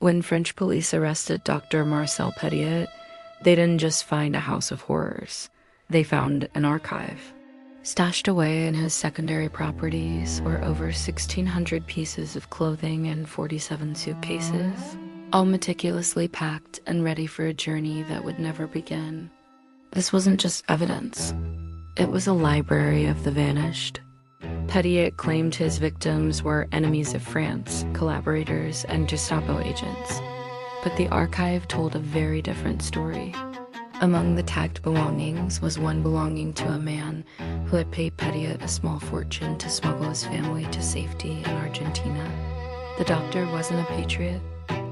When French police arrested Dr. Marcel Petiot, they didn't just find a house of horrors. They found an archive. Stashed away in his secondary properties were over 1,600 pieces of clothing and 47 suitcases, all meticulously packed and ready for a journey that would never begin. This wasn't just evidence. It was a library of the vanished. Petiot claimed his victims were enemies of France, collaborators, and Gestapo agents. But the archive told a very different story. Among the tagged belongings was one belonging to a man who had paid Petiot a small fortune to smuggle his family to safety in Argentina. The doctor wasn't a patriot.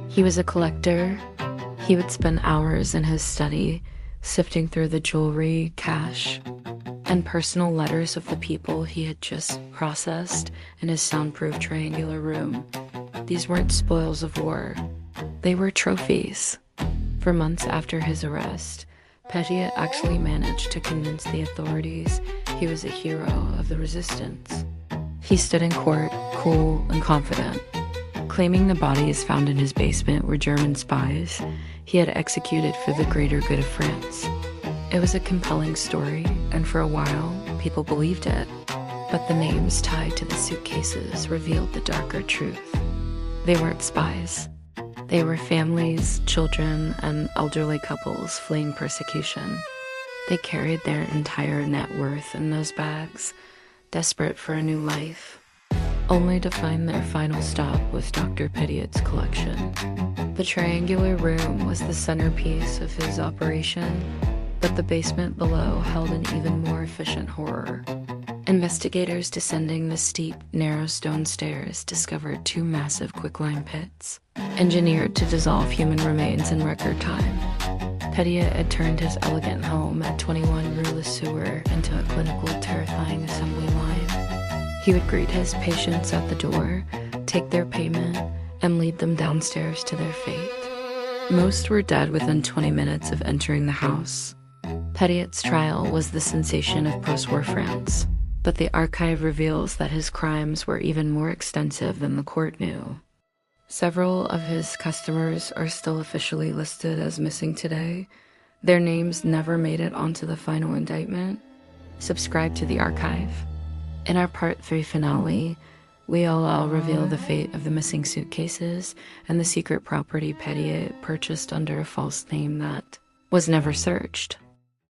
He was a collector. He would spend hours in his study, sifting through the jewelry, cash, and personal letters of the people he had just processed in his soundproof triangular room. These weren't spoils of war. They were trophies. For months after his arrest, Petiot actually managed to convince the authorities he was a hero of the resistance. He stood in court, cool and confident, claiming the bodies found in his basement were German spies he had executed for the greater good of France. It was a compelling story, and for a while, people believed it. But the names tied to the suitcases revealed the darker truth. They weren't spies. They were families, children, and elderly couples fleeing persecution. They carried their entire net worth in those bags, desperate for a new life, only to find their final stop was Dr. Petiot's collection. The triangular room was the centerpiece of his operation, but the basement below held an even more efficient horror. Investigators descending the steep, narrow stone stairs discovered two massive quicklime pits, engineered to dissolve human remains in record time. Petiot had turned his elegant home at 21 Rue Le Sueur into a clinical, terrifying assembly line. He would greet his patients at the door, take their payment, and lead them downstairs to their fate. Most were dead within 20 minutes of entering the house. Petiot's trial was the sensation of post-war France, but the archive reveals that his crimes were even more extensive than the court knew. Several of his customers are still officially listed as missing today. Their names never made it onto the final indictment. Subscribe to the archive. In our Part 3 finale, we'll reveal the fate of the missing suitcases and the secret property Petiot purchased under a false name that was never searched.